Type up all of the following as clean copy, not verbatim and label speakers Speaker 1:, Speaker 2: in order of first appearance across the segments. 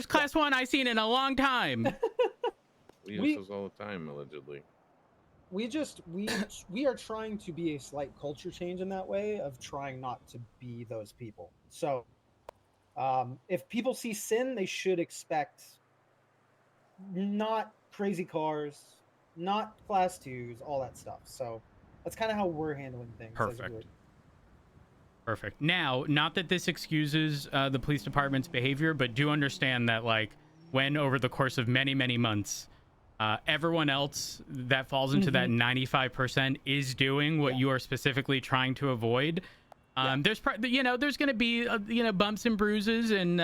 Speaker 1: first class one I've seen in a long time.
Speaker 2: We use those all the time, allegedly.
Speaker 3: We are trying to be a slight culture change in that way of trying not to be those people. So if people see sin, they should expect not crazy cars, not class 2s, all that stuff. So that's kind of how we're handling things as a group.
Speaker 1: Perfect. Now, not that this excuses the police department's behavior, but do understand that, like, when over the course of many, many months, everyone else that falls into that 95% is doing what you are specifically trying to avoid. There's going to be bumps and bruises and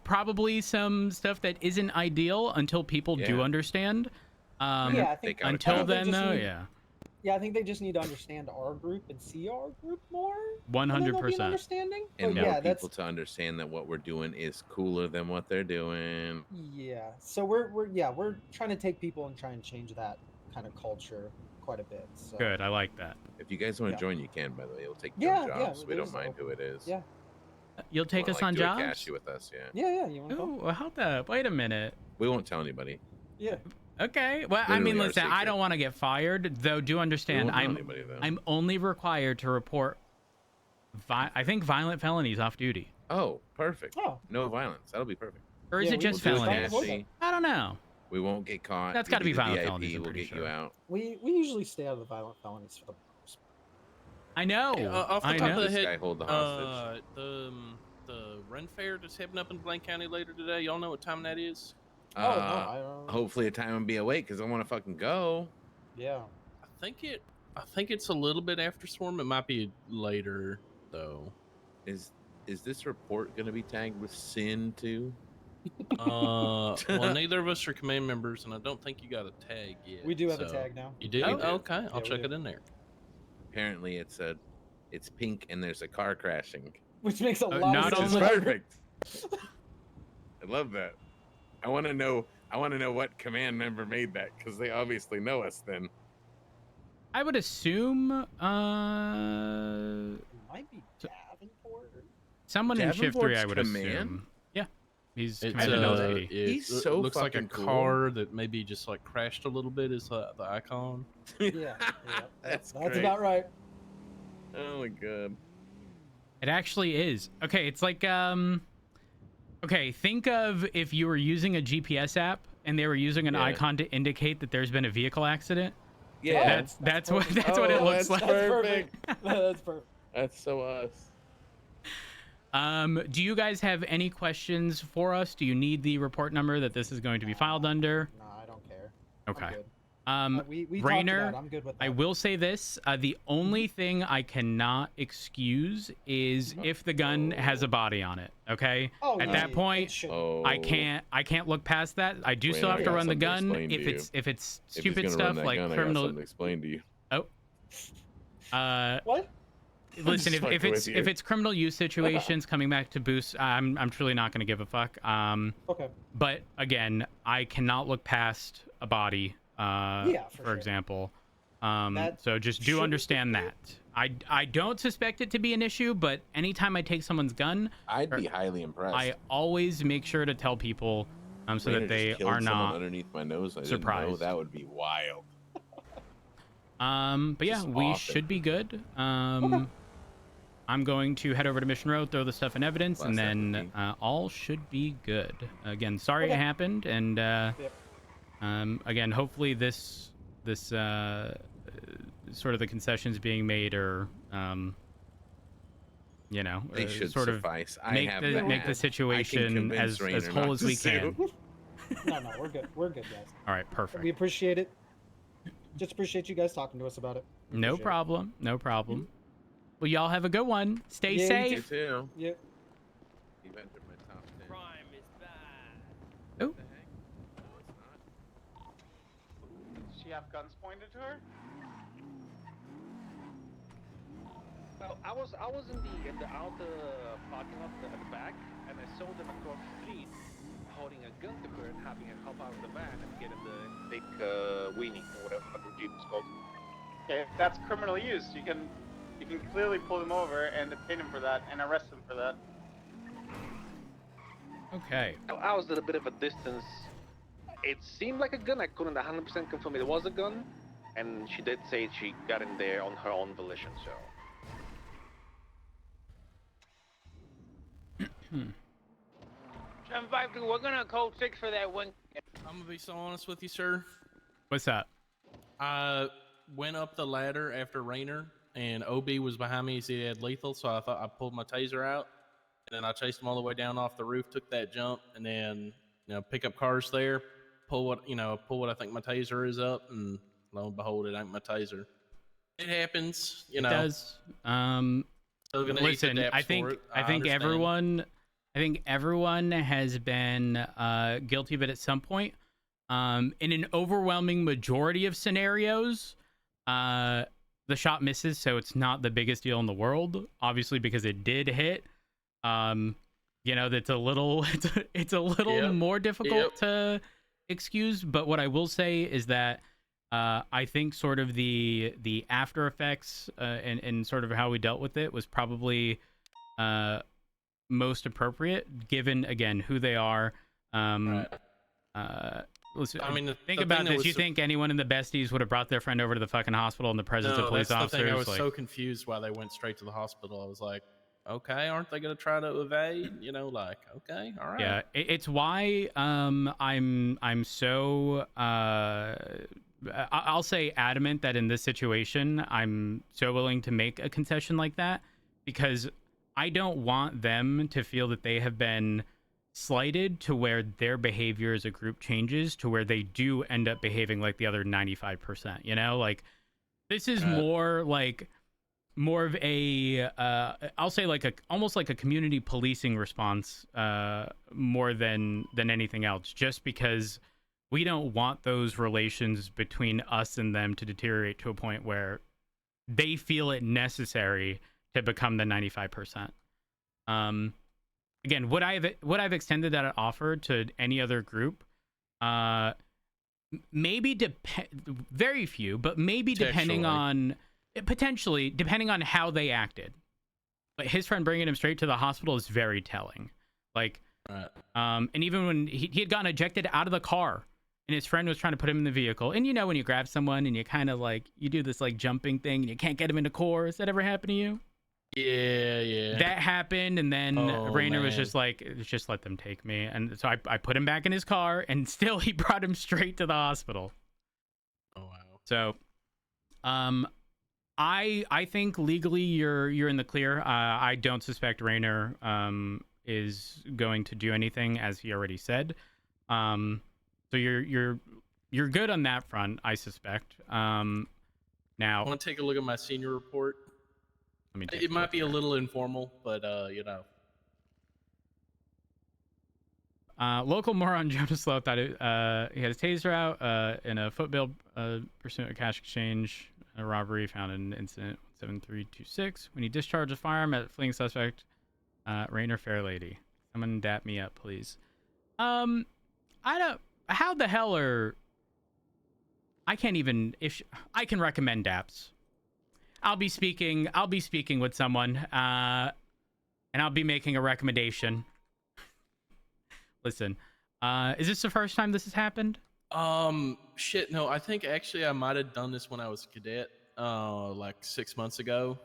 Speaker 1: probably some stuff that isn't ideal until people do understand.
Speaker 3: I think
Speaker 1: until then, though,
Speaker 3: I think they just need to understand our group and see our group more.
Speaker 1: 100%.
Speaker 3: Understanding.
Speaker 2: And want people to understand that what we're doing is cooler than what they're doing.
Speaker 3: Yeah. So we're trying to take people and try and change that kind of culture quite a bit. So.
Speaker 1: Good. I like that.
Speaker 2: If you guys want to join, you can. By the way, it'll take no jobs. We don't mind who it is.
Speaker 3: Yeah.
Speaker 1: You'll take us on jobs.
Speaker 2: Cashy with us.
Speaker 3: Yeah. You want to
Speaker 1: go? Well, hold up. Wait a minute.
Speaker 2: We won't tell anybody.
Speaker 3: Yeah.
Speaker 1: Okay. Well, I mean, listen, I don't want to get fired, though. Do understand, I'm only required to report, I think, violent felonies off duty.
Speaker 2: Oh, perfect. Oh. No violence. That'll be perfect.
Speaker 1: Or is it just felonies? I don't know.
Speaker 2: We won't get caught.
Speaker 1: That's got to be violent felonies.
Speaker 2: We'll get you out.
Speaker 3: We usually stay out of the violent felonies for the most part.
Speaker 1: I know.
Speaker 4: Off the top of the head,
Speaker 2: hold the hostage.
Speaker 4: The Ren Fair that's happening up in Blaine County later today. Y'all know what time that is?
Speaker 2: Hopefully a time and be awake because I want to fucking go.
Speaker 3: Yeah.
Speaker 4: I think it's a little bit after Swarm. It might be later though.
Speaker 2: Is this report going to be tagged with sin too?
Speaker 4: Well, neither of us are command members, and I don't think you got a tag yet.
Speaker 3: We do have a tag now.
Speaker 4: You do? Okay, I'll check it in there.
Speaker 2: Apparently, it's pink and there's a car crashing,
Speaker 3: which makes a lot of sense.
Speaker 2: Perfect. I love that. I want to know what command member made that because they obviously know us. Then
Speaker 1: I would assume
Speaker 3: it might be Davenport.
Speaker 1: Someone in Shift 3. I would assume. Yeah, he's commanding
Speaker 4: He's so looks like a car that maybe just like crashed a little bit. Is the icon?
Speaker 3: Yeah,
Speaker 2: that's
Speaker 3: about right.
Speaker 2: Oh my god.
Speaker 1: It actually is. Okay, it's like okay, think of if you were using a GPS app and they were using an icon to indicate that there's been a vehicle accident.
Speaker 2: Yeah,
Speaker 1: that's what it looks like.
Speaker 3: That's perfect. That's perfect.
Speaker 2: That's so us.
Speaker 1: Do you guys have any questions for us? Do you need the report number that this is going to be filed under?
Speaker 3: No, I don't care.
Speaker 1: Okay.
Speaker 3: We
Speaker 1: Rainer,
Speaker 3: I'm good with that.
Speaker 1: I will say this: the only thing I cannot excuse is if the gun has a body on it. Okay. At that point, I can't look past that. I do still have to run the gun if it's stupid stuff like criminal.
Speaker 2: Explain to you.
Speaker 3: What?
Speaker 1: Listen, if it's criminal use situations coming back to boost, I'm truly not going to give a fuck.
Speaker 3: Okay.
Speaker 1: But again, I cannot look past a body. For example. So just do understand that. I don't suspect it to be an issue, but anytime I take someone's gun,
Speaker 2: I'd be highly impressed.
Speaker 1: I always make sure to tell people so that they are not
Speaker 2: underneath my nose. I
Speaker 1: surprised.
Speaker 2: didn't know. That would be wild.
Speaker 1: But yeah, we should be good. I'm going to head over to Mission Road, throw the stuff in evidence, and then all should be good. Again, sorry it happened, and again, hopefully this sort of the concessions being made are
Speaker 2: they should
Speaker 1: sort
Speaker 2: suffice.
Speaker 1: of make the situation as whole as we can.
Speaker 3: No, we're good. We're good, guys.
Speaker 1: All right, perfect.
Speaker 3: We appreciate it. Just appreciate you guys talking to us about it.
Speaker 1: No problem. No problem. Well, y'all have a good one. Stay safe.
Speaker 2: You too.
Speaker 3: Yep.
Speaker 2: You entered my top 10.
Speaker 5: Crime is bad.
Speaker 1: Oh.
Speaker 6: Does she have guns pointed to her?
Speaker 5: Well, I was in the outer parking lot at the back, and I saw them across the street holding a gun to her and having her hop out of the van and get in the big weenie or whatever the jeep is called.
Speaker 6: Okay, that's criminal use. You can clearly pull him over and detain him for that and arrest him for that.
Speaker 1: Okay.
Speaker 5: I was at a bit of a distance. It seemed like a gun. I couldn't 100% confirm it was a gun, and she did say she got in there on her own volition. So.
Speaker 1: Hmm.
Speaker 7: 752, we're gonna code 6 for that one.
Speaker 4: I'm gonna be so honest with you, sir.
Speaker 1: What's that?
Speaker 4: I went up the ladder after Rainer, and OB was behind me. He had lethal, so I thought I pulled my taser out, and then I chased him all the way down off the roof, took that jump, and then pick up cars there, pull what I think my taser is up, and lo and behold, it ain't my taser. It happens,
Speaker 1: It does.
Speaker 4: Still gonna
Speaker 1: Listen,
Speaker 4: eat the
Speaker 1: I
Speaker 4: daps
Speaker 1: think
Speaker 4: for it.
Speaker 1: I think
Speaker 4: understand.
Speaker 1: everyone has been guilty of it at some point. In an overwhelming majority of scenarios, the shot misses, so it's not the biggest deal in the world. Obviously, because it did hit. That's a little it's a little more difficult to excuse. But what I will say is that I think sort of the after effects and sort of how we dealt with it was probably most appropriate, given again who they are.
Speaker 4: Right.
Speaker 1: Listen,
Speaker 4: I mean,
Speaker 1: think
Speaker 4: the
Speaker 1: about
Speaker 4: thing that
Speaker 1: this.
Speaker 4: was
Speaker 1: You think anyone in the besties would have brought their friend over to the fucking hospital in the presence of police
Speaker 4: that's
Speaker 1: officers?
Speaker 4: the thing. I was
Speaker 1: Like,
Speaker 4: so confused why they went straight to the hospital. I was like, okay, aren't they going to try to evade? Okay, all right.
Speaker 1: yeah, it's why I'm so I'll say adamant that in this situation I'm so willing to make a concession like that, because I don't want them to feel that they have been slighted to where their behavior as a group changes to where they do end up behaving like the other 95%. Like, this is more of a I'll say like almost like a community policing response more than anything else, just because we don't want those relations between us and them to deteriorate to a point where they feel it necessary to become the 95%. Again, would I've extended that offer to any other group? Maybe very few, but maybe potentially depending on how they acted. But his friend bringing him straight to the hospital is very telling. Like, and even when he had gotten ejected out of the car, and his friend was trying to put him in the vehicle, and when you grab someone and you kind of like you do this like jumping thing and you can't get him into core. Has that ever happened to you?
Speaker 4: Yeah.
Speaker 1: That happened, and then Rainer was just like, just let them take me. And so I put him back in his car, and still he brought him straight to the hospital.
Speaker 4: Oh, wow.
Speaker 1: So, I think legally you're in the clear. I don't suspect Rainer is going to do anything, as he already said. So you're good on that front, I suspect. Now
Speaker 4: I want to take a look at my senior report. It might be a little informal, but
Speaker 1: local moron Jonas Slow thought he had his taser out in a footbill pursuant of cash exchange, a robbery found in incident 7326 when he discharged a firearm at fleeing suspect Rainer Fairlady. Someone dap me up, please. I don't. How the hell are? I can't even. I can recommend daps. I'll be speaking with someone, and I'll be making a recommendation. Listen, is this the first time this has happened?
Speaker 4: Shit, no. I think actually I might have done this when I was a cadet, like 6 months ago.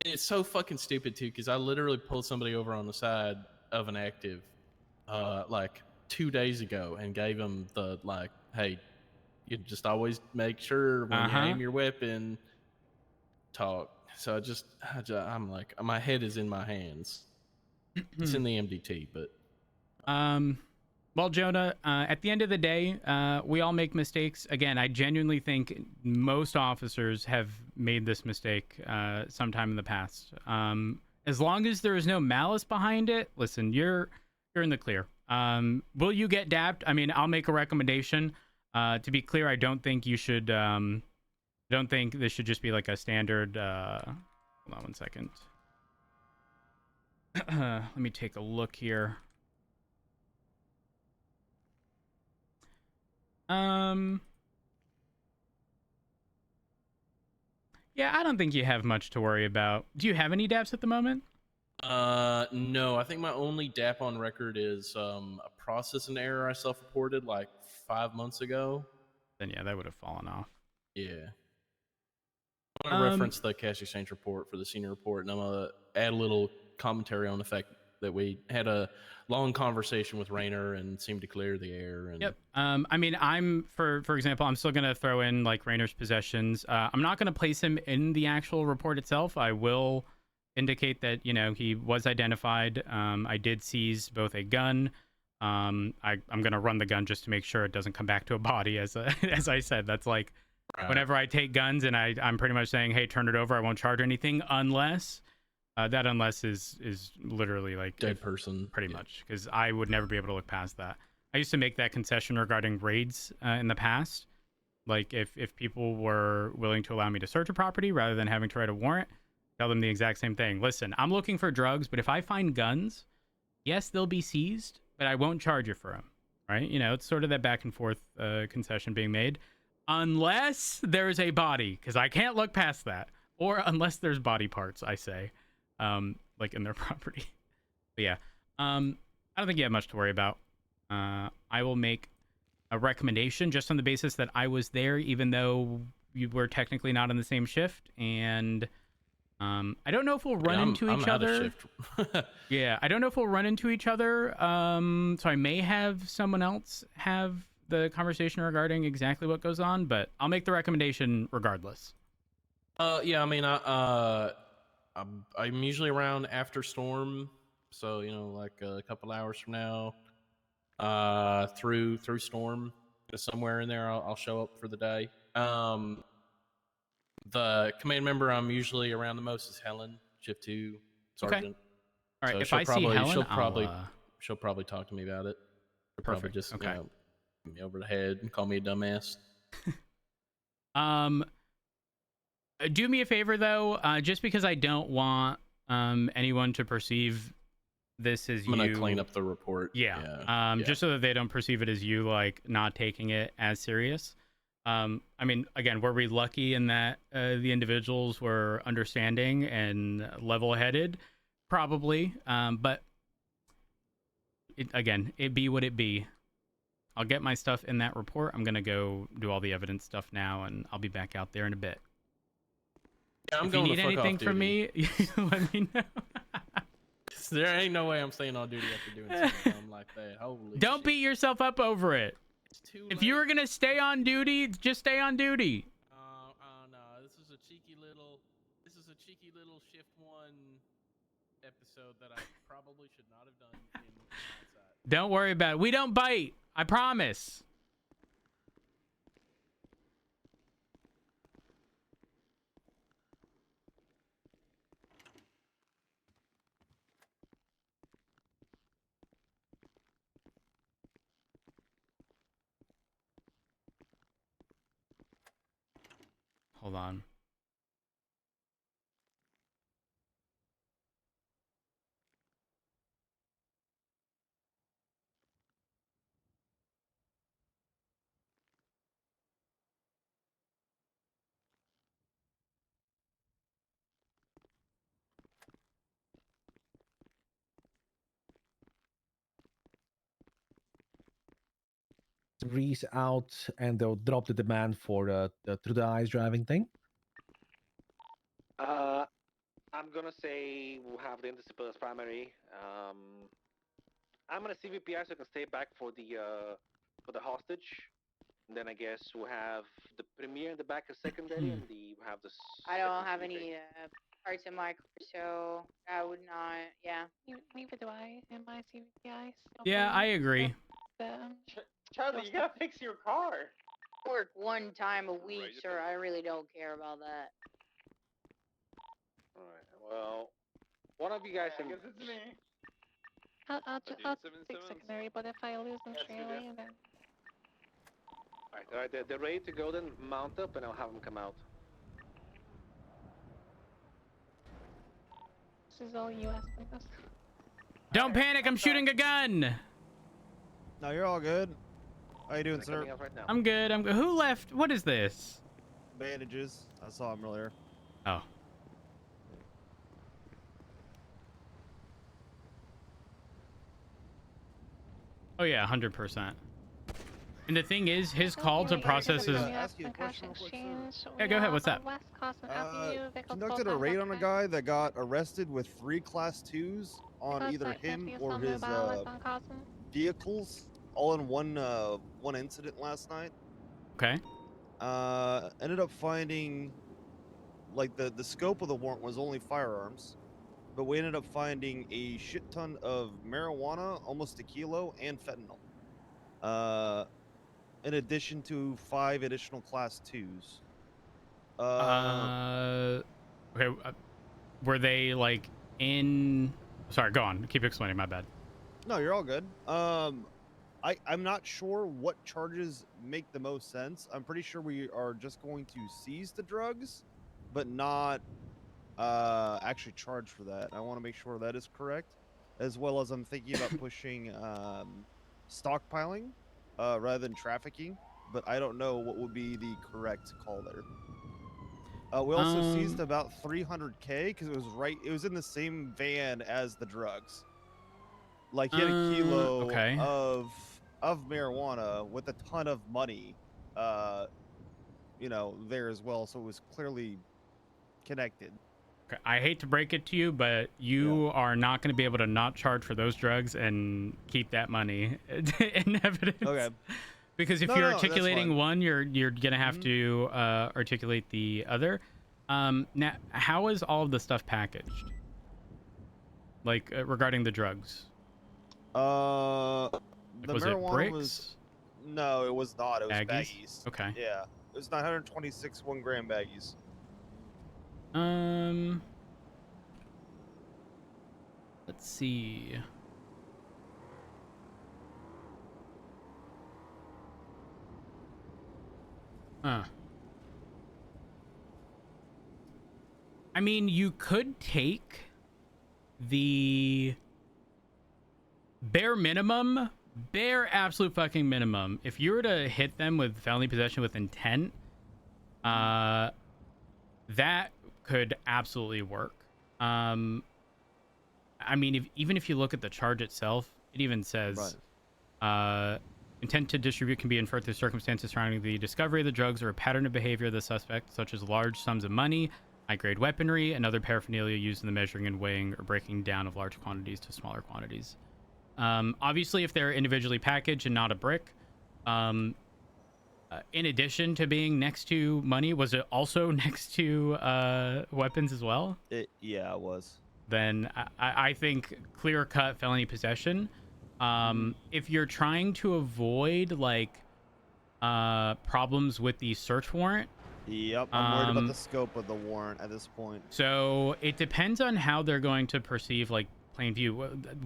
Speaker 4: And it's so fucking stupid too, because I literally pulled somebody over on the side of an active, like 2 days ago, and gave them the like, hey, you just always make sure when you aim your weapon. Talk. So I'm like, my head is in my hands. It's in the MDT, but
Speaker 1: well, Jonah, at the end of the day, we all make mistakes. Again, I genuinely think most officers have made this mistake sometime in the past. As long as there is no malice behind it, listen, you're in the clear. Will you get dapped? I mean, I'll make a recommendation. To be clear, I don't think you should. Don't think this should just be like a standard. Hold on 1 second. Let me take a look here. Yeah, I don't think you have much to worry about. Do you have any daps at the moment?
Speaker 4: No, I think my only DAP on record is a processing error I self-reported like 5 months ago.
Speaker 1: Then yeah, that would have fallen off.
Speaker 4: Yeah. I'm gonna reference the cash exchange report for the senior report, and I'm gonna add a little commentary on the fact that we had a long conversation with Rainer and seemed to clear the air. And
Speaker 1: Yep. I mean, I'm for example, I'm still gonna throw in like Rainer's possessions. I'm not gonna place him in the actual report itself. I will indicate that he was identified. I did seize both a gun. I'm gonna run the gun just to make sure it doesn't come back to a body. As I said, that's like whenever I take guns and I'm pretty much saying, hey, turn it over. I won't charge anything unless. That unless is literally like
Speaker 4: dead person,
Speaker 1: pretty much, because I would never be able to look past that. I used to make that concession regarding raids in the past. Like if people were willing to allow me to search a property rather than having to write a warrant, tell them the exact same thing. Listen, I'm looking for drugs, but if I find guns, yes, they'll be seized, but I won't charge you for them. Right? It's sort of that back and forth concession being made, unless there's a body, because I can't look past that, or unless there's body parts. I say. Like in their property. But yeah, I don't think you have much to worry about. I will make a recommendation just on the basis that I was there, even though you were technically not on the same shift. And I don't know if we'll run into each other. Yeah, I don't know if we'll run into each other. So I may have someone else have the conversation regarding exactly what goes on, but I'll make the recommendation regardless.
Speaker 4: Yeah, I mean, I'm usually around after storm, so like a couple hours from now, through storm, somewhere in there, I'll show up for the day. The command member I'm usually around the most is Helen, Shift 2 Sergeant.
Speaker 1: Okay. All right.
Speaker 4: So
Speaker 1: if I see Helen,
Speaker 4: she'll probably talk to me about it. She'll
Speaker 1: Perfect.
Speaker 4: Probably just
Speaker 1: okay.
Speaker 4: Hit me over the head and call me a dumbass.
Speaker 1: Do me a favor though, just because I don't want anyone to perceive this as
Speaker 4: I'm gonna clean up the report.
Speaker 1: Yeah. Just so that they don't perceive it as you like not taking it as serious. I mean, again, were we lucky in that the individuals were understanding and level-headed? Probably. But it be what it be. I'll get my stuff in that report. I'm gonna go do all the evidence stuff now, and I'll be back out there in a bit.
Speaker 4: Yeah,
Speaker 1: if you need anything from me, let me know.
Speaker 4: There ain't no way I'm staying on duty after doing something dumb like that. Holy
Speaker 1: Don't
Speaker 4: shit.
Speaker 1: Beat yourself up over it.
Speaker 4: It's too
Speaker 1: if
Speaker 4: late.
Speaker 1: you were gonna stay on duty, just stay on duty.
Speaker 4: No, this is a cheeky little shift 1 episode that I probably should not have done in hindsight.
Speaker 1: Don't worry about it. We don't bite. I promise. Hold on.
Speaker 8: Reese out and they'll drop the demand for the through the eyes driving thing.
Speaker 5: I'm gonna say we'll have the indiscipline as primary. I'm gonna CVPI so I can stay back for the hostage. And then I guess we'll have the premier in the back as secondary, and we'll have the.
Speaker 9: I don't have any parts in my car, so I would not. Yeah.
Speaker 10: Neither do I in my CVPI.
Speaker 1: Yeah, I agree.
Speaker 6: Charlie, you gotta fix your car.
Speaker 9: Work one time a week, sir. I really don't care about that.
Speaker 5: Alright, well, one of you guys
Speaker 6: I guess it's me.
Speaker 10: I'll take secondary, but if I lose them straight away, then.
Speaker 5: Alright, they're ready to go, then mount up and I'll have them come out.
Speaker 10: This is all US business.
Speaker 1: Don't panic, I'm shooting a gun.
Speaker 11: No, you're all good. How you doing, sir?
Speaker 5: Right now.
Speaker 1: I'm good. Who left? What is this?
Speaker 11: Bandages. I saw him earlier.
Speaker 1: Oh. Oh yeah, 100%. And the thing is, his call to process is.
Speaker 11: Ask you a question real quick, sir.
Speaker 1: Yeah, go ahead. What's that?
Speaker 11: Conducted a raid on a guy that got arrested with 3 Class 2s on either him or his vehicles, all in one incident last night.
Speaker 1: Okay.
Speaker 11: Ended up finding, like, the scope of the warrant was only firearms, but we ended up finding a shit ton of marijuana, almost a kilo, and fentanyl. In addition to 5 additional Class 2s.
Speaker 1: Okay. Were they like in? Sorry, go on. Keep explaining. My bad.
Speaker 11: No, you're all good. I'm not sure what charges make the most sense. I'm pretty sure we are just going to seize the drugs, but not actually charge for that. I want to make sure that is correct, as well as I'm thinking about pushing stockpiling rather than trafficking, but I don't know what would be the correct call there. We also seized about 300K because it was in the same van as the drugs. Like, he had a kilo of marijuana with a ton of money, there as well. So it was clearly connected.
Speaker 1: Okay. I hate to break it to you, but you are not going to be able to not charge for those drugs and keep that money in evidence.
Speaker 11: Okay.
Speaker 1: Because if you're articulating one, you're gonna have to articulate the other. Now, how is all of the stuff packaged? Like regarding the drugs?
Speaker 11: The
Speaker 1: was
Speaker 11: marijuana
Speaker 1: it bricks?
Speaker 11: No, it was not. It was baggies.
Speaker 1: Okay.
Speaker 11: Yeah, it was 926 1-gram baggies.
Speaker 1: Let's see. I mean, you could take the bare absolute fucking minimum. If you were to hit them with felony possession with intent, that could absolutely work. I mean, even if you look at the charge itself, it even says, intent to distribute can be inferred through circumstances surrounding the discovery of the drugs or a pattern of behavior of the suspect, such as large sums of money, high-grade weaponry, and other paraphernalia used in the measuring and weighing or breaking down of large quantities to smaller quantities. Obviously, if they're individually packaged and not a brick, in addition to being next to money, was it also next to weapons as well?
Speaker 11: Yeah, it was.
Speaker 1: Then I think clear-cut felony possession. If you're trying to avoid like problems with the search warrant.
Speaker 11: Yep, I'm worried about the scope of the warrant at this point.
Speaker 1: So it depends on how they're going to perceive like plain view.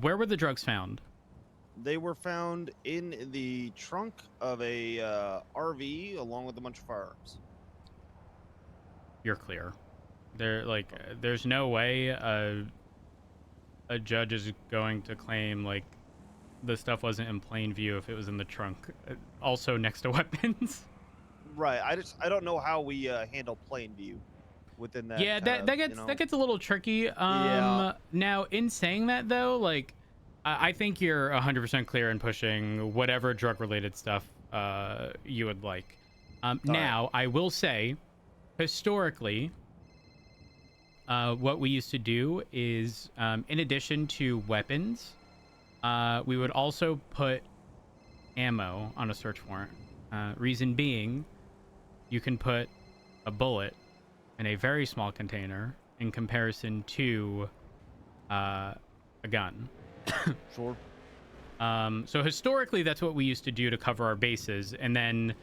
Speaker 1: Where were the drugs found?
Speaker 11: They were found in the trunk of a RV along with a bunch of firearms.
Speaker 1: You're clear. There's no way a judge is going to claim like the stuff wasn't in plain view if it was in the trunk, also next to weapons.
Speaker 11: Right. I don't know how we handle plain view within that.
Speaker 1: Yeah, that gets a little tricky. Now, in saying that though, like, I think you're 100% clear in pushing whatever drug-related stuff you would like. Now, I will say, historically, what we used to do is, in addition to weapons, we would also put ammo on a search warrant. Reason being, you can put a bullet in a very small container in comparison to a gun.
Speaker 11: Sure.
Speaker 1: So historically, that's what we used to do to cover our bases. And then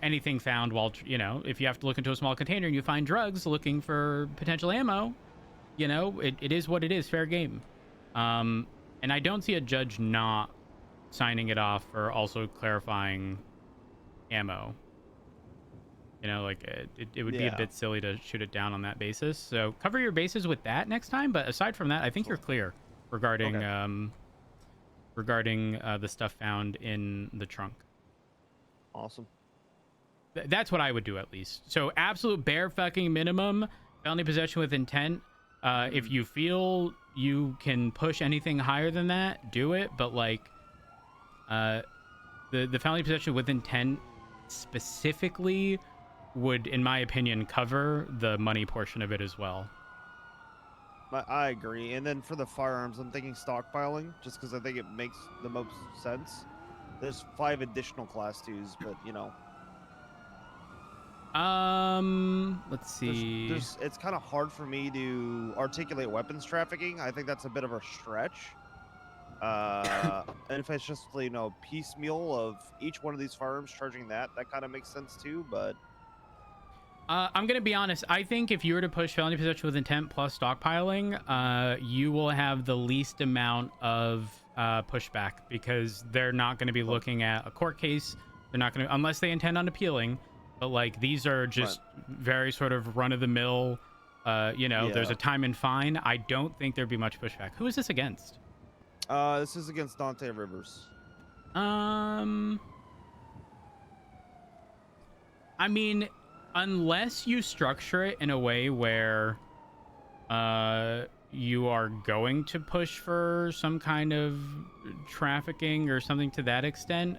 Speaker 1: anything found while, if you have to look into a small container and you find drugs looking for potential ammo, it is what it is, fair game. And I don't see a judge not signing it off or also clarifying ammo. It would be a bit silly to shoot it down on that basis. So cover your bases with that next time. But aside from that, I think you're clear regarding the stuff found in the trunk.
Speaker 11: Awesome.
Speaker 1: That's what I would do at least. So absolute bare fucking minimum, felony possession with intent. If you feel you can push anything higher than that, do it. But The felony possession with intent specifically would, in my opinion, cover the money portion of it as well.
Speaker 11: I agree. And then for the firearms, I'm thinking stockpiling, just because I think it makes the most sense. There's 5 additional class 2s, but you know.
Speaker 1: Let's see.
Speaker 11: It's kind of hard for me to articulate weapons trafficking. I think that's a bit of a stretch. And if it's just, you know, piecemeal of each one of these firearms charging that kind of makes sense too. But
Speaker 1: I'm gonna be honest. I think if you were to push felony possession with intent plus stockpiling, you will have the least amount of pushback, because they're not going to be looking at a court case. They're not going to, unless they intend on appealing. But like, these are just very sort of run of the mill. You know, there's a time and fine. I don't think there'd be much pushback. Who is this against?
Speaker 11: This is against Dante Rivers.
Speaker 1: I mean, unless you structure it in a way where you are going to push for some kind of trafficking or something to that extent,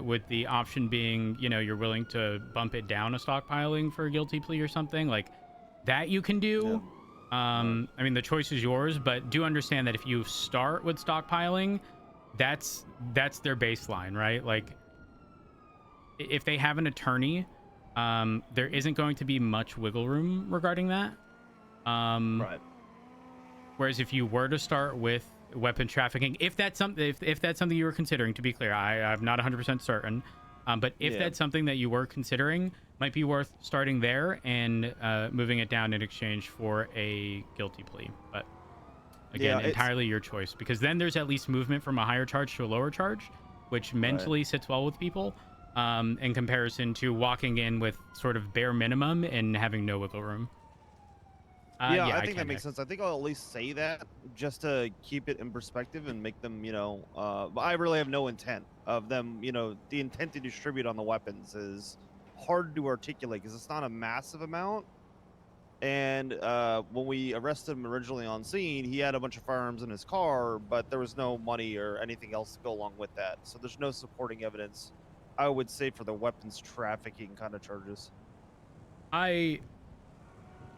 Speaker 1: with the option being, you know, you're willing to bump it down a stockpiling for a guilty plea or something like that, you can do. I mean, the choice is yours, but do understand that if you start with stockpiling, that's their baseline, right? Like, if they have an attorney, there isn't going to be much wiggle room regarding that. Whereas if you were to start with weapon trafficking, if that's something, if that's something you were considering, to be clear, I'm not 100% certain, but if that's something that you were considering, might be worth starting there and moving it down in exchange for a guilty plea. But again, entirely your choice, because then there's at least movement from a higher charge to a lower charge, which mentally sits well with people, in comparison to walking in with sort of bare minimum and having no wiggle room.
Speaker 11: I think that makes sense. I think I'll at least say that just to keep it in perspective and make them, you know, I really have no intent of them, you know, the intent to distribute on the weapons is hard to articulate because it's not a massive amount. And when we arrested him originally on scene, he had a bunch of firearms in his car, but there was no money or anything else to go along with that. So there's no supporting evidence, I would say, for the weapons trafficking kind of charges.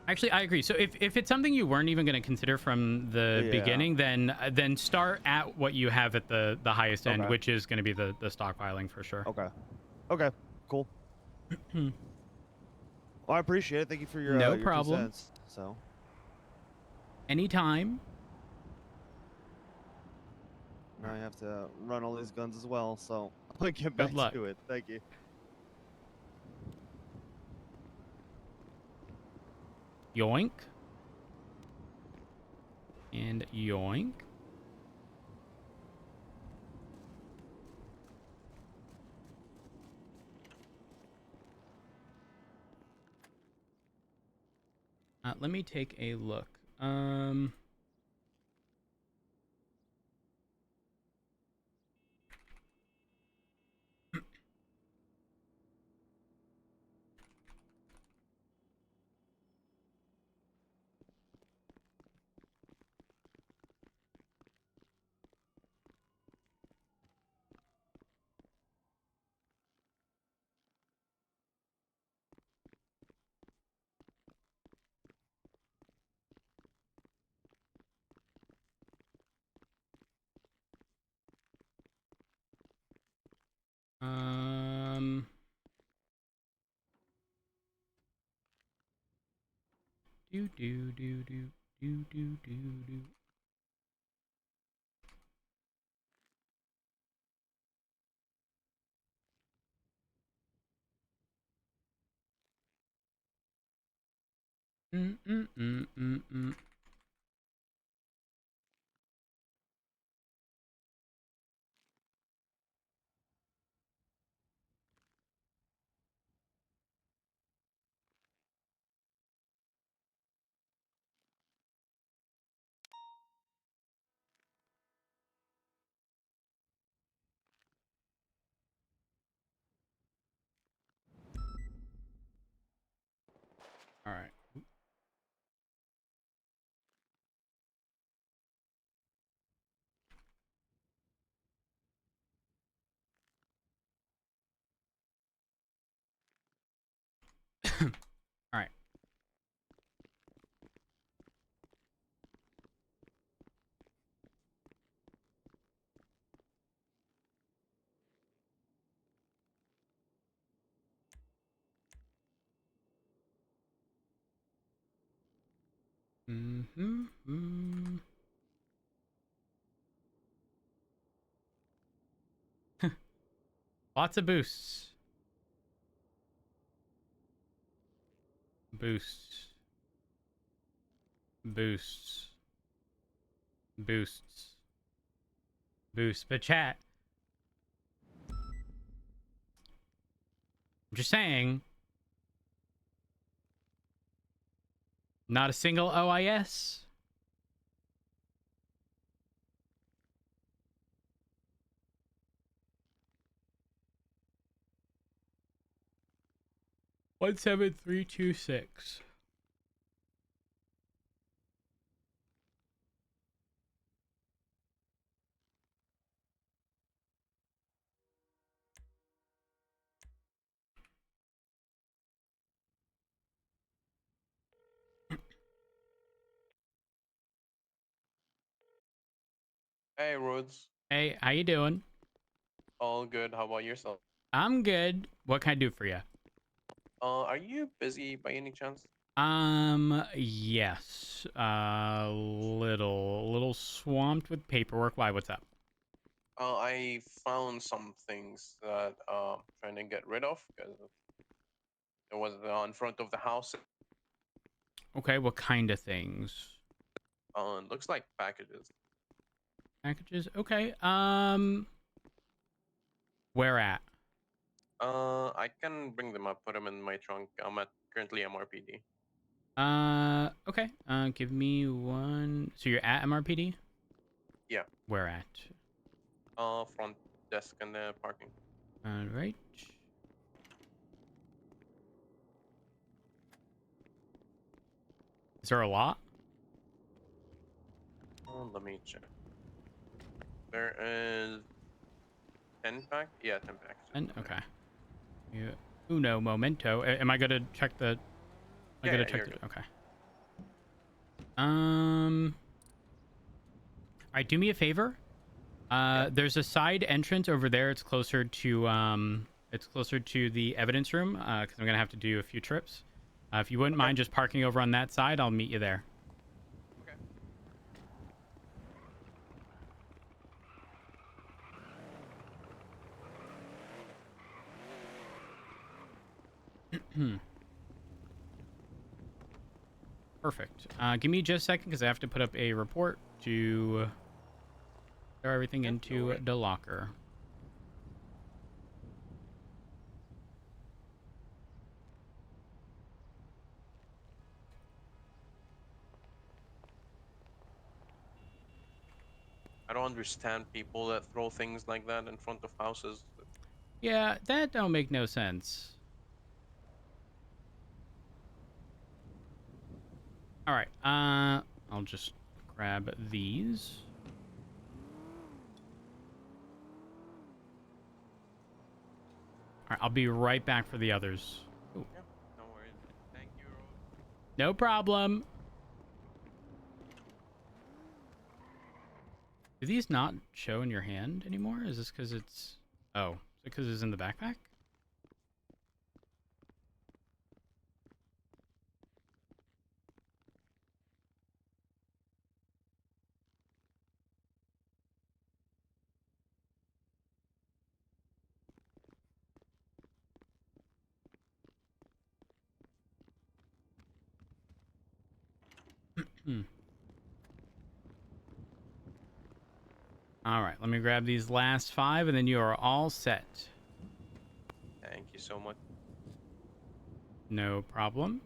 Speaker 1: Actually, I agree. So if it's something you weren't even going to consider from the beginning, then start at what you have at the highest end, which is going to be the stockpiling for sure.
Speaker 11: Okay, cool. Well, I appreciate it. Thank you for your
Speaker 1: no
Speaker 11: your
Speaker 1: problem.
Speaker 11: 2 cents, so
Speaker 1: anytime.
Speaker 11: Now I have to run all these guns as well, so I'll get back to it. Thank you.
Speaker 1: Yoink. And yoink. Let me take a look. Do. All right. Mm-hmm. Lots of boosts. Boosts. Boosts. Boosts. Boosts. But chat, I'm just saying, not a single OIS. One 7 3 2 6.
Speaker 12: Hey, Rhodes.
Speaker 1: Hey, how you doing?
Speaker 12: All good. How about yourself?
Speaker 1: I'm good. What can I do for you?
Speaker 12: Are you busy by any chance?
Speaker 1: Yes. Little swamped with paperwork. Why? What's up?
Speaker 12: I found some things that trying to get rid of because it was in front of the house.
Speaker 1: Okay, what kind of things?
Speaker 12: It looks like packages.
Speaker 1: Packages? Okay. Where at?
Speaker 12: I can bring them up, put them in my trunk. I'm at currently MRPD.
Speaker 1: Okay. Give me one. So you're at MRPD?
Speaker 12: Yeah.
Speaker 1: Where at?
Speaker 12: Front desk and the parking.
Speaker 1: All right. Is there a lot?
Speaker 12: Let me check. There is 10 pack. Yeah, 10 packs.
Speaker 1: And okay. Yeah. Uno momento. Am I gonna check the? I
Speaker 12: Yeah,
Speaker 1: gotta
Speaker 12: yeah,
Speaker 1: check
Speaker 12: you're
Speaker 1: the.
Speaker 12: good.
Speaker 1: Okay. All right. Do me a favor. There's a side entrance over there. It's closer to the evidence room. Because I'm gonna have to do a few trips. If you wouldn't mind just parking over on that side, I'll meet you there. Okay. Perfect. Give me just a second because I have to put up a report to throw everything into the locker.
Speaker 12: I don't understand people that throw things like that in front of houses.
Speaker 1: Yeah, that don't make no sense. All right. I'll just grab these. All right, I'll be right back for the others. Ooh.
Speaker 12: Yeah, no worries. Thank you, Rose.
Speaker 1: No problem. Do these not show in your hand anymore? Is this because it's... Oh, is it because it's in the backpack? All right, let me grab these last 5, and then you are all set.
Speaker 12: Thank you so much.
Speaker 1: No problem.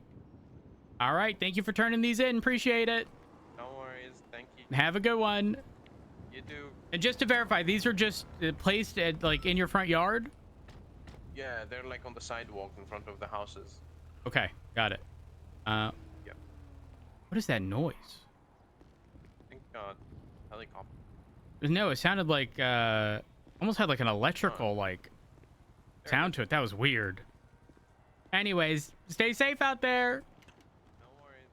Speaker 1: All right, thank you for turning these in. Appreciate it.
Speaker 12: No worries. Thank you.
Speaker 1: Have a good one.
Speaker 12: You too.
Speaker 1: And just to verify, these are just placed at like in your front yard?
Speaker 12: Yeah, they're like on the sidewalk in front of the houses.
Speaker 1: Okay, got it.
Speaker 12: Yep.
Speaker 1: What is that noise?
Speaker 12: I think helicopter.
Speaker 1: No, it sounded like almost had like an electrical like sound to it. That was weird. Anyways, stay safe out there.
Speaker 12: No worries.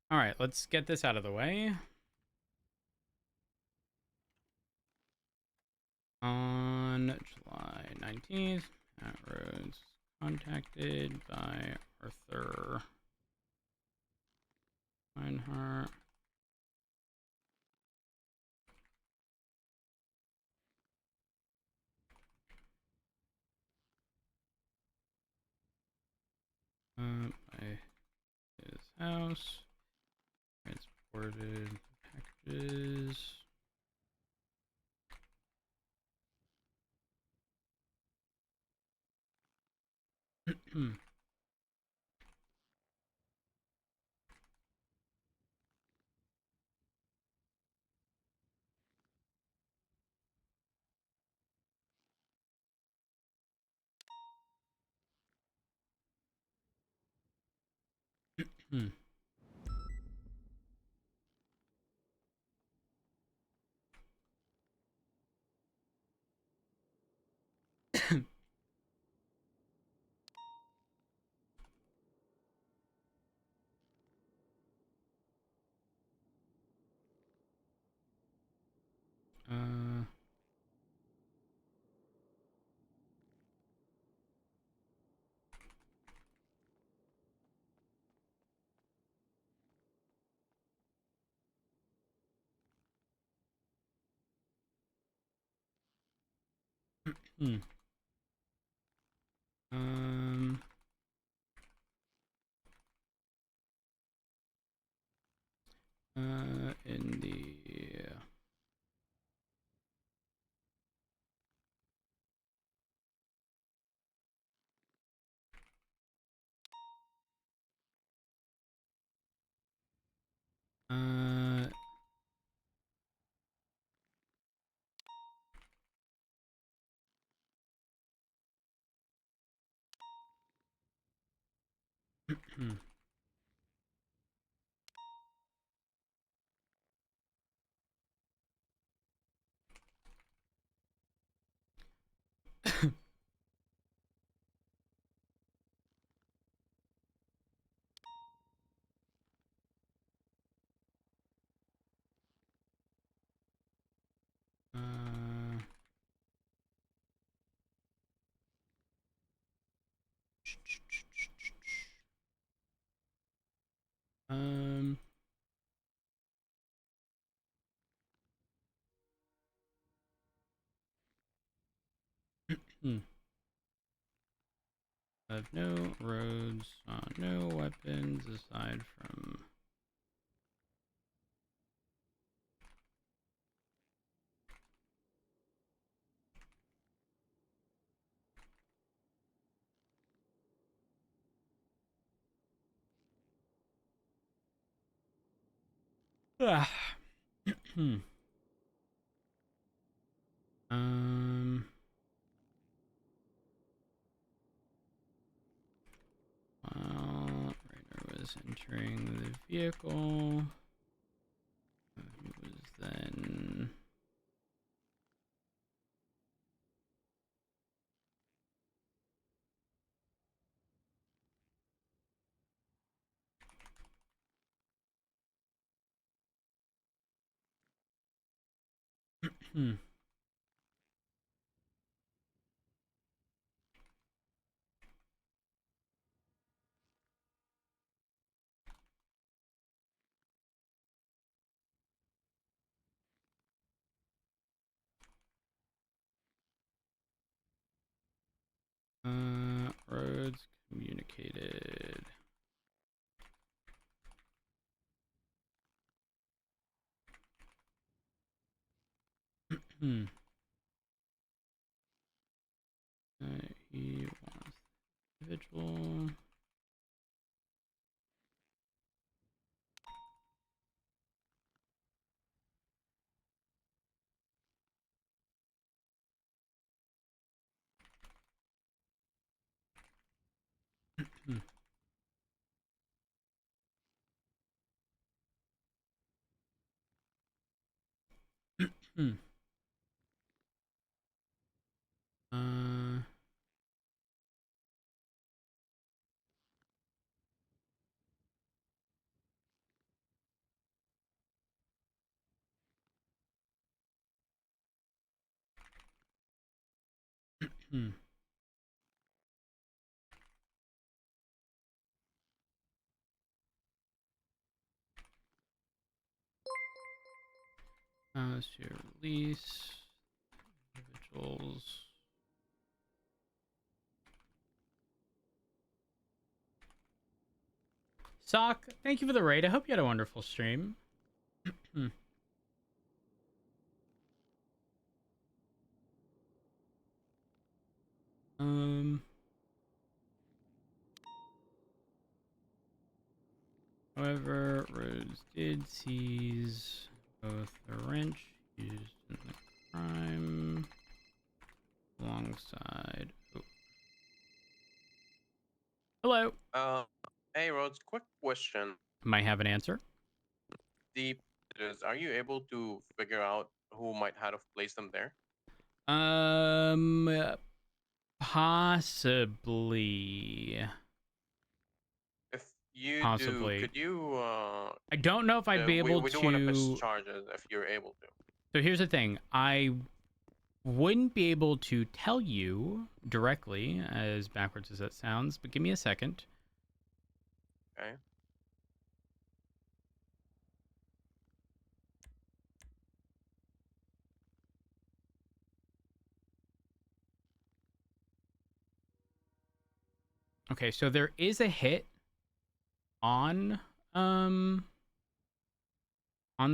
Speaker 1: All right, let's get this out of the way. On July 19th, Matt Rhodes contacted by Arthur Reinhardt. By his house. Transported packages. uh, hmm. Um, in the uh, um, have no roads, no weapons aside from ah. um while Rainer was entering the vehicle, he was then roads communicated. He wants individual. uh, So release individuals. Sock, thank you for the raid. I hope you had a wonderful stream. However, Rose did seize both the wrench used in the crime alongside. Oh. Hello.
Speaker 12: Hey, Rhodes. Quick question.
Speaker 1: Might have an answer.
Speaker 12: Are you able to figure out who might have placed them there?
Speaker 1: Possibly.
Speaker 12: If you
Speaker 1: Possibly.
Speaker 12: do, could you?
Speaker 1: I don't know if I'd be able
Speaker 12: we
Speaker 1: to.
Speaker 12: don't want to press charges if you're able to.
Speaker 1: So here's the thing. I wouldn't be able to tell you directly, as backwards as that sounds, but give me a second.
Speaker 12: Okay.
Speaker 1: Okay, so there is a hit on the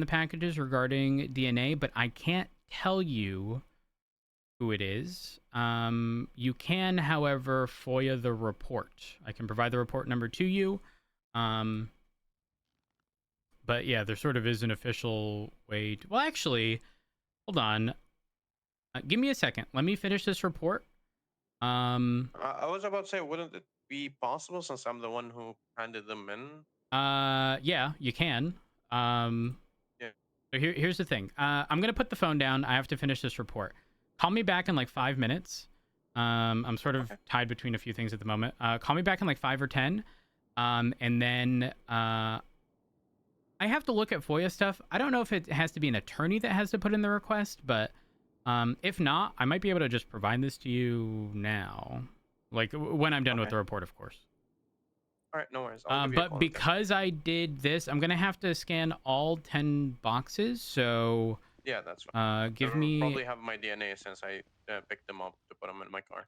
Speaker 1: packages regarding DNA, but I can't tell you who it is. You can, however, FOIA the report. I can provide the report number to you. But yeah, there sort of is an official way to... Well, actually, hold on. Give me a second. Let me finish this report.
Speaker 12: I was about to say, wouldn't it be possible since I'm the one who handed them in?
Speaker 1: Yeah, you can.
Speaker 12: Yeah.
Speaker 1: So here's the thing. I'm gonna put the phone down. I have to finish this report. Call me back in like 5 minutes. I'm sort of tied between a few things at the moment. Call me back in like 5 or 10. And then I have to look at FOIA stuff. I don't know if it has to be an attorney that has to put in the request, but if not, I might be able to just provide this to you now. Like when I'm done with the report, of course.
Speaker 12: All right, no worries. I'll give you a
Speaker 1: But
Speaker 12: call
Speaker 1: because I did this, I'm gonna have to scan all 10 boxes. So
Speaker 12: yeah, that's fine.
Speaker 1: give
Speaker 12: I'll
Speaker 1: me
Speaker 12: probably have my DNA since I picked them up to put them in my car.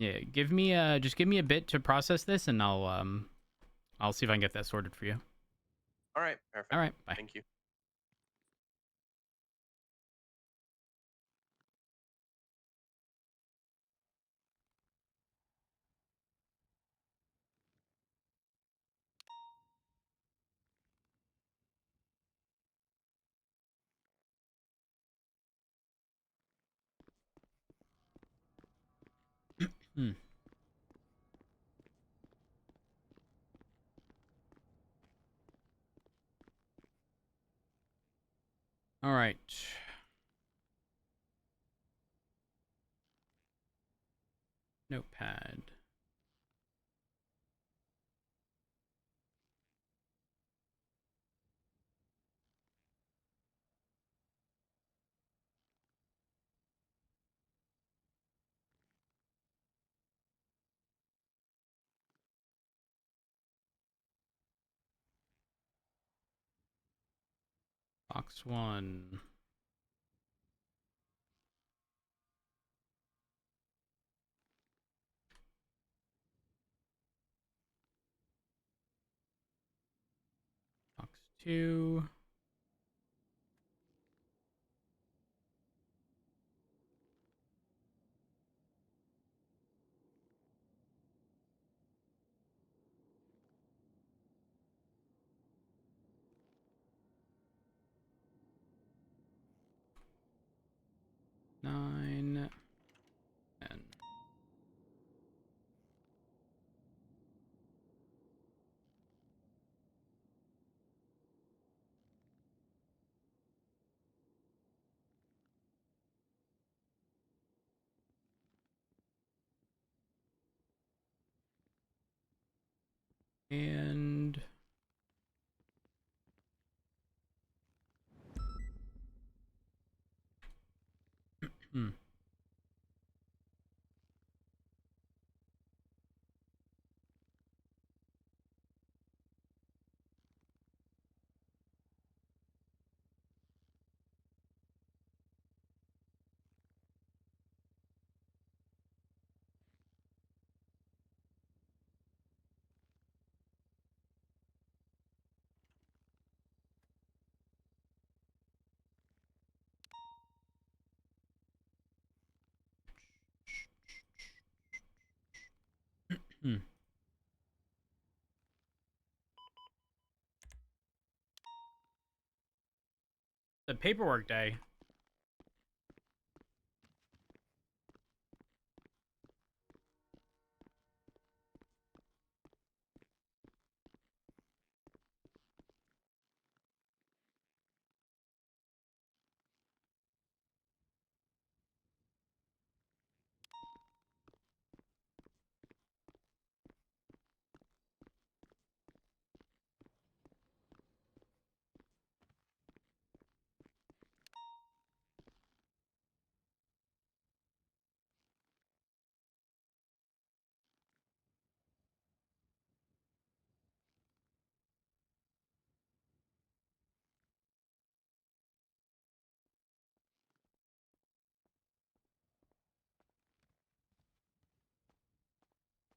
Speaker 1: yeah, give me just give me a bit to process this, and I'll see if I can get that sorted for you.
Speaker 12: All right, perfect.
Speaker 1: All right, bye.
Speaker 12: Thank you.
Speaker 1: All right. Notepad. Box 1. Box 2. Nine. 10. And The paperwork day.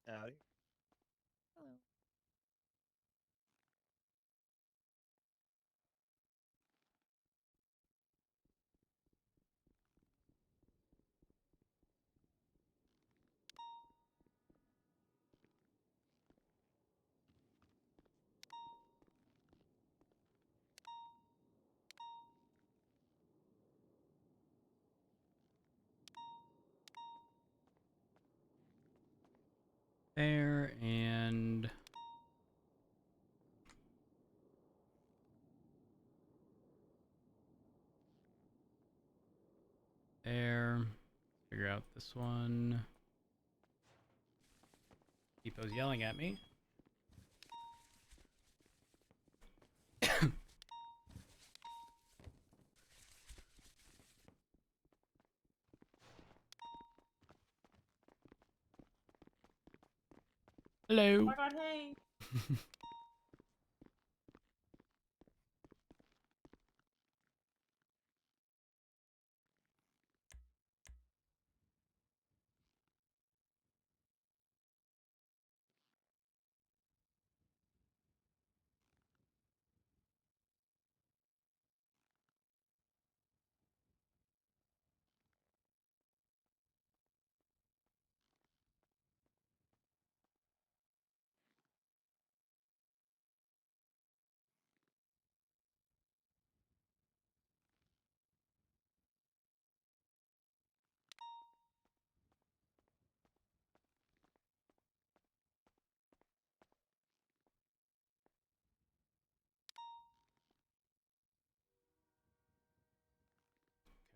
Speaker 11: Howdy.
Speaker 10: Hello.
Speaker 1: There and there. Figure out this one. Depot's yelling at me. Hello.
Speaker 13: Oh my god, hey.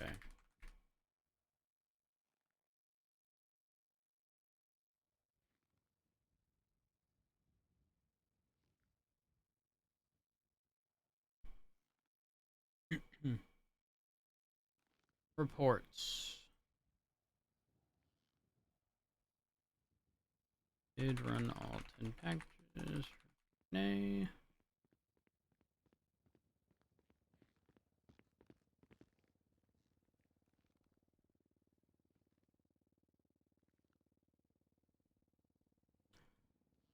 Speaker 1: Okay. Reports. Did run all 10 packages. Nay.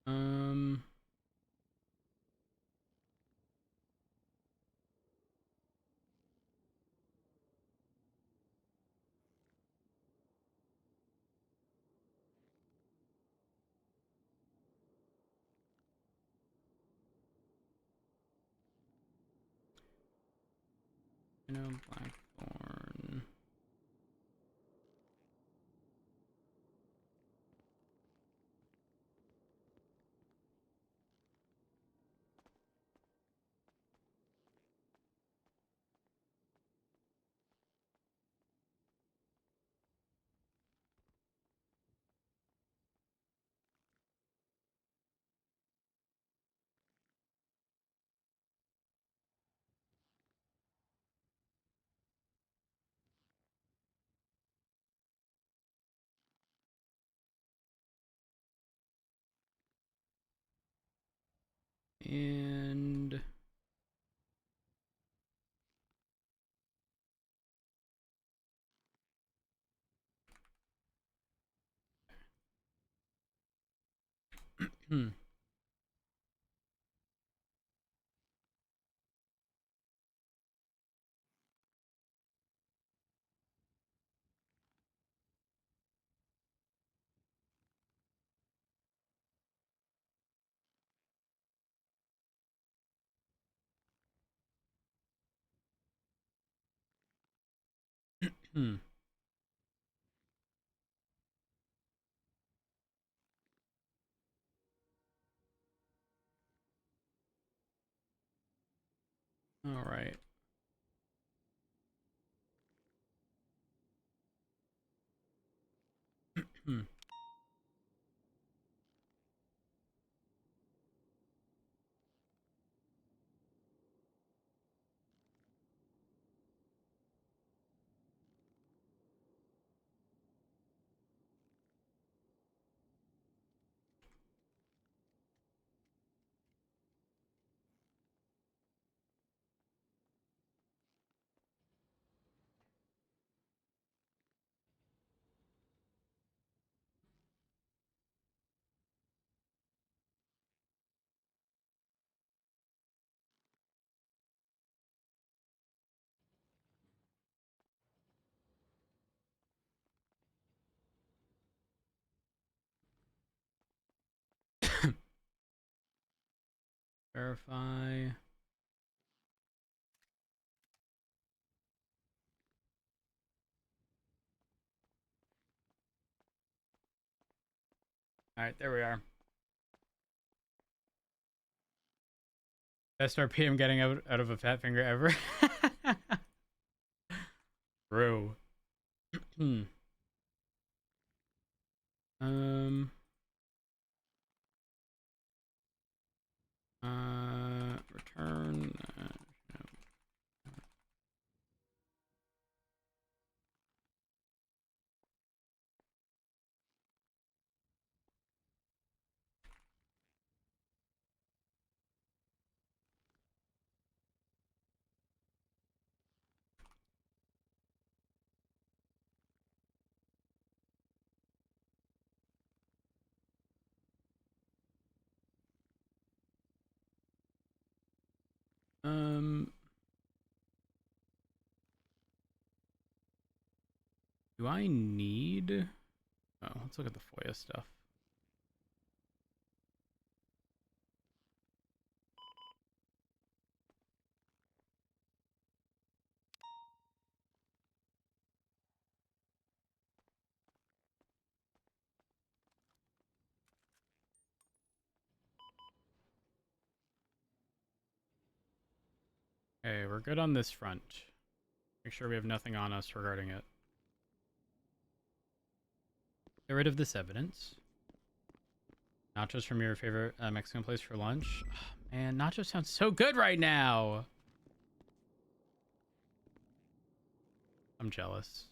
Speaker 1: Um. You know, Blackthorn. And hmm. Hmm. All right. Hmm. Verify. All right, there we are. Best RPM getting out of a fat finger ever. Bro. um. Return. Do I need? Oh, let's look at the FOIA stuff. Okay, we're good on this front. Make sure we have nothing on us regarding it. Get rid of this evidence. Nachos from your favorite Mexican place for lunch. Oh, man, nachos sounds so good right now. I'm jealous.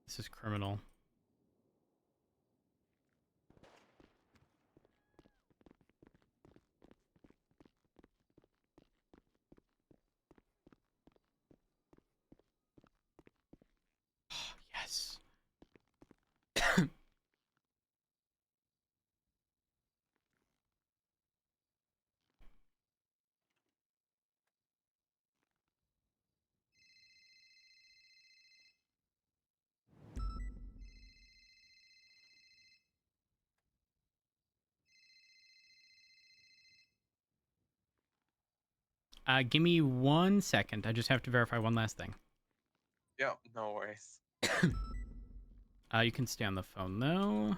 Speaker 1: This is criminal. Yes. Give me 1 second. I just have to verify one last thing.
Speaker 12: Yeah, no worries.
Speaker 1: You can stay on the phone though.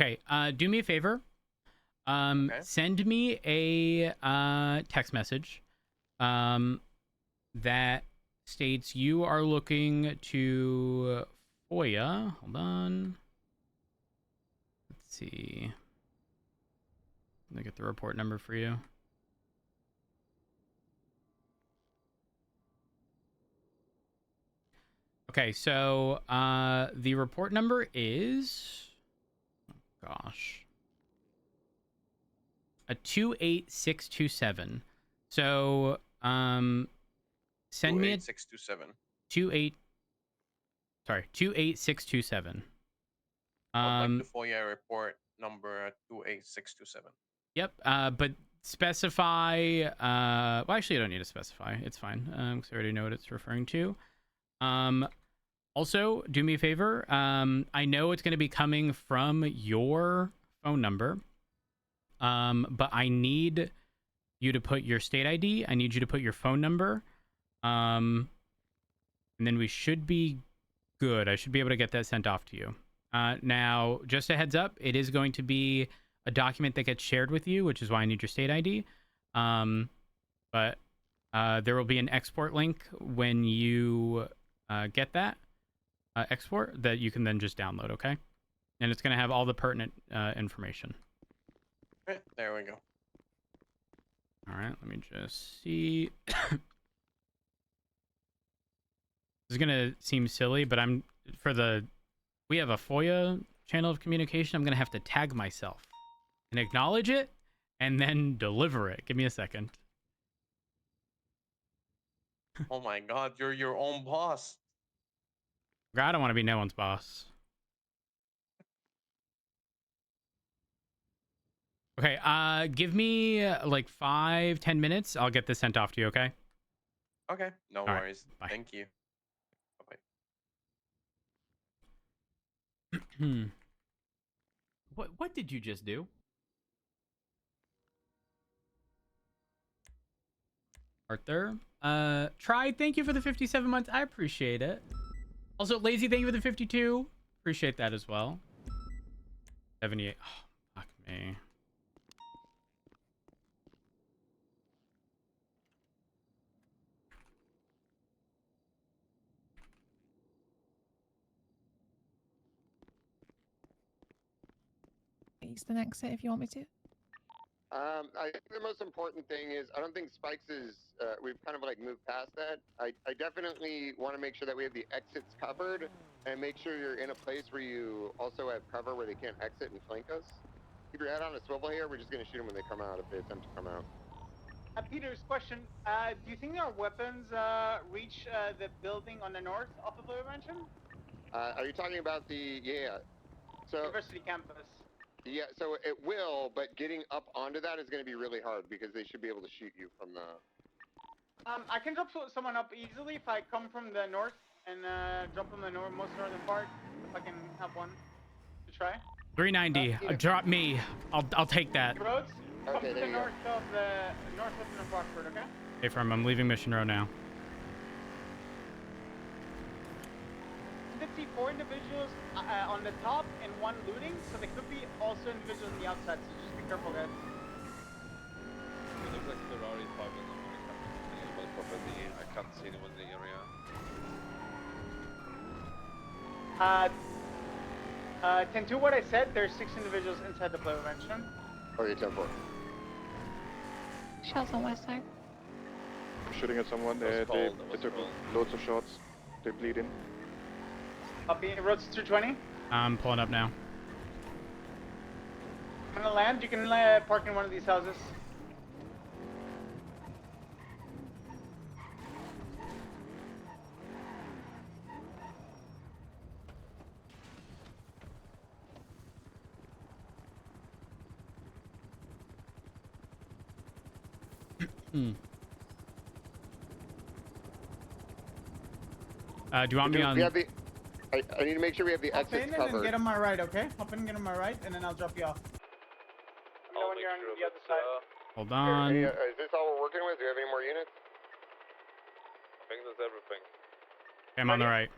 Speaker 1: Okay. Do me a favor.
Speaker 12: Okay.
Speaker 1: Send me a text message that states you are looking to FOIA. Hold on. Let's see. Let me get the report number for you. Okay, so the report number is, gosh, a 28627. So send me a
Speaker 12: 28627.
Speaker 1: 28627.
Speaker 12: I'd like the FOIA report number 28627.
Speaker 1: Yep. But specify. Well, actually, I don't need to specify. It's fine. Because I already know what it's referring to. Also, do me a favor. I know it's going to be coming from your phone number. But I need you to put your state ID. I need you to put your phone number. And then we should be good. I should be able to get that sent off to you. Now, just a heads up, it is going to be a document that gets shared with you, which is why I need your state ID. But there will be an export link when you get that export that you can then just download, okay? And it's going to have all the pertinent information.
Speaker 12: Okay, there we go.
Speaker 1: All right, let me just see. This is going to seem silly, but we have a FOIA channel of communication. I'm going to have to tag myself and acknowledge it and then deliver it. Give me a second.
Speaker 12: Oh my god, you're your own boss.
Speaker 1: I don't want to be no one's boss. Okay, give me like 5-10 minutes. I'll get this sent off to you, okay?
Speaker 12: Okay, no
Speaker 1: All right,
Speaker 12: worries.
Speaker 1: bye.
Speaker 12: Thank you.
Speaker 1: What did you just do? Arthur, Try, thank you for the 57 months. I appreciate it. Also, Lazy, thank you for the 52. Appreciate that as well. 78. Oh, fuck me.
Speaker 10: Use the next set if you want me to.
Speaker 13: I think the most important thing is I don't think Spikes is. We've kind of like moved past that. I definitely want to make sure that we have the exits covered and make sure you're in a place where you also have cover where they can't exit and flank us. Keep your head on a swivel here. We're just gonna shoot them when they come out if they attempt to come out.
Speaker 6: Peter's question, do you think our weapons reach the building on the north of the Blue Mansion?
Speaker 13: Are you talking about the, so
Speaker 6: University campus.
Speaker 13: Yeah, so it will, but getting up onto that is going to be really hard because they should be able to shoot you from the...
Speaker 6: I can drop someone up easily if I come from the north and drop them the most northern part, if I can have one to try.
Speaker 1: 390. Drop me. I'll take that.
Speaker 6: Roads, come
Speaker 13: Okay,
Speaker 6: to
Speaker 13: there
Speaker 6: the
Speaker 13: you go.
Speaker 6: north of the northwestern of Rockford, okay?
Speaker 1: Hey, firm. I'm leaving Mission Row now.
Speaker 6: 54 individuals on the top and one looting, so there could be also individuals on the outside, so just be careful, guys.
Speaker 5: It looks like there are 5 in the property. I can't see anyone in the area.
Speaker 6: 10-2, what I said, there's 6 individuals inside the Blue Mansion.
Speaker 13: Okay, 10-4.
Speaker 10: Shots on west side.
Speaker 14: Shooting at someone. They took loads of shots. They bleed in.
Speaker 6: Copy, roads 220.
Speaker 1: I'm pulling up now.
Speaker 6: I'm gonna land, you can park in one of these houses.
Speaker 1: Do you want me on?
Speaker 13: We have the, I need to make sure we have the
Speaker 6: Hop in
Speaker 13: exits
Speaker 6: and then
Speaker 13: covered.
Speaker 6: get on my right, okay? Hop in and get on my right, and then I'll drop you off. Let me know when you're on the other side.
Speaker 1: Hold on.
Speaker 13: Is this all we're working with? Do you have any more units?
Speaker 5: I think that's everything.
Speaker 1: Okay, I'm on the right.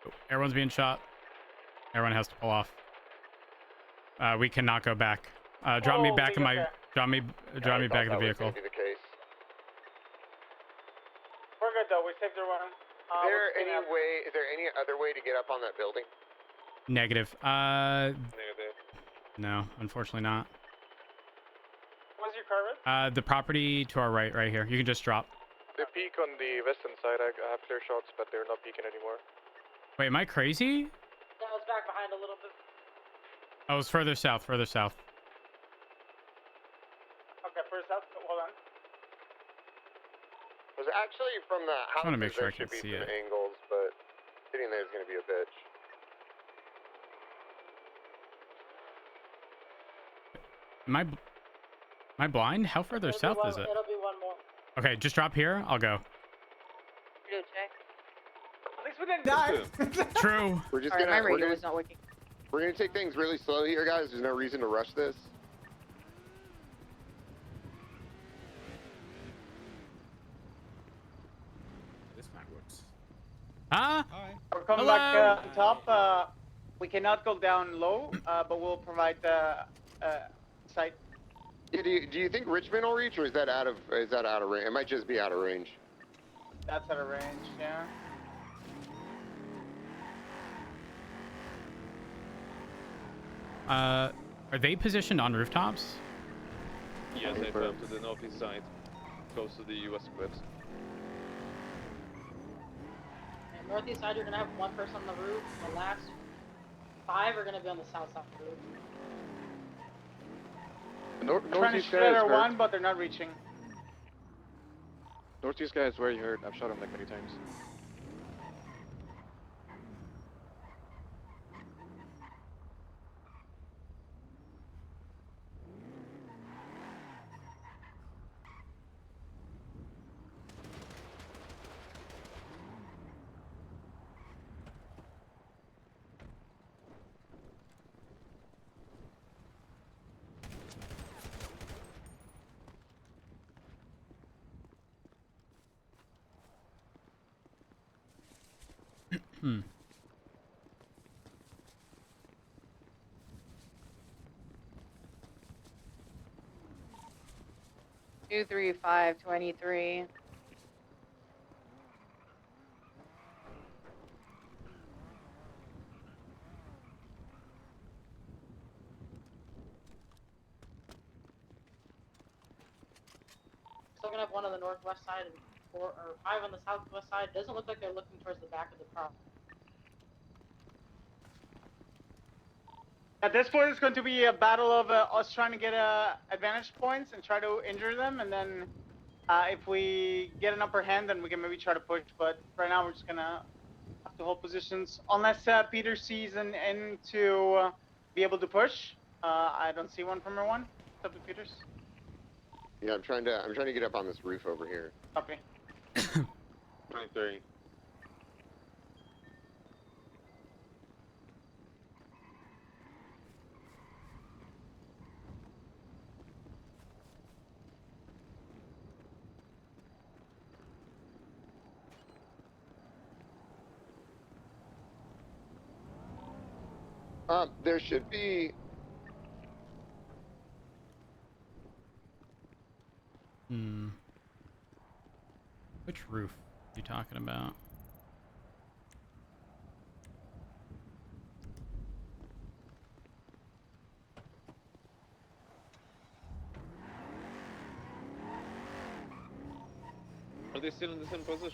Speaker 1: Oh, everyone's being shot. Everyone has to pull off. We cannot go back. Drop me back in my. Drop me back in the vehicle.
Speaker 13: Be the case.
Speaker 6: We're good though. We saved the run.
Speaker 13: Is there any other way to get up on that building?
Speaker 1: Negative.
Speaker 5: Negative.
Speaker 1: No, unfortunately not.
Speaker 6: What's your car, Red?
Speaker 1: The property to our right here. You can just drop.
Speaker 14: They peek on the western side. I have clear shots, but they're not peeking anymore.
Speaker 1: Wait, am I crazy?
Speaker 6: Yeah, I was back behind a little bit.
Speaker 1: Oh, it's further south, further south.
Speaker 6: Okay, first up, hold on.
Speaker 13: There's actually from the
Speaker 1: I want to
Speaker 13: houses
Speaker 1: make sure I
Speaker 13: there
Speaker 1: can
Speaker 13: should be
Speaker 1: see
Speaker 13: some
Speaker 1: it.
Speaker 13: angles, but sitting there is going to be a bitch.
Speaker 1: Am I blind? How further south is it?
Speaker 6: It'll be one more.
Speaker 1: Okay, just drop here. I'll go.
Speaker 6: At least we didn't die.
Speaker 1: True.
Speaker 13: We're just
Speaker 9: Sorry, my
Speaker 13: gonna
Speaker 9: radio was not working.
Speaker 13: we're gonna take things really slow here, guys. There's no reason to rush this.
Speaker 2: This map works.
Speaker 1: Huh?
Speaker 6: We're coming
Speaker 1: Hello?
Speaker 6: back on top. We cannot go down low, but we'll provide the site.
Speaker 13: Yeah, do you think Richmond will reach, or is that out of range? It might just be out of range.
Speaker 6: That's out of range, yeah.
Speaker 1: Are they positioned on rooftops?
Speaker 14: Yes, I fell to the northeast side, close to the US cliffs.
Speaker 6: And northeast side, you're gonna have one person on the roof. The last 5 are gonna be on the south side of the roof.
Speaker 14: Northeast guy is hurt.
Speaker 6: one, but they're not reaching.
Speaker 14: Northeast guy is very hurt. I've shot him like many times.
Speaker 1: Hmm.
Speaker 9: Two, 3, 5, 23.
Speaker 6: Still gonna have one on the northwest side and 4 or 5 on the southwest side. Doesn't look like they're looking towards the back of the prop. At this point, it's going to be a battle of us trying to get advantage points and try to injure them, and then if we get an upper hand, then we can maybe try to push. But right now, we're just gonna have to hold positions unless Peter sees an end to be able to push. I don't see one from everyone. What's up, Peters?
Speaker 13: Yeah, I'm trying to get up on this roof over here.
Speaker 6: Copy.
Speaker 14: 23.
Speaker 13: There should be.
Speaker 1: Hmm. Which roof are you talking about?
Speaker 14: Are they still in the same position?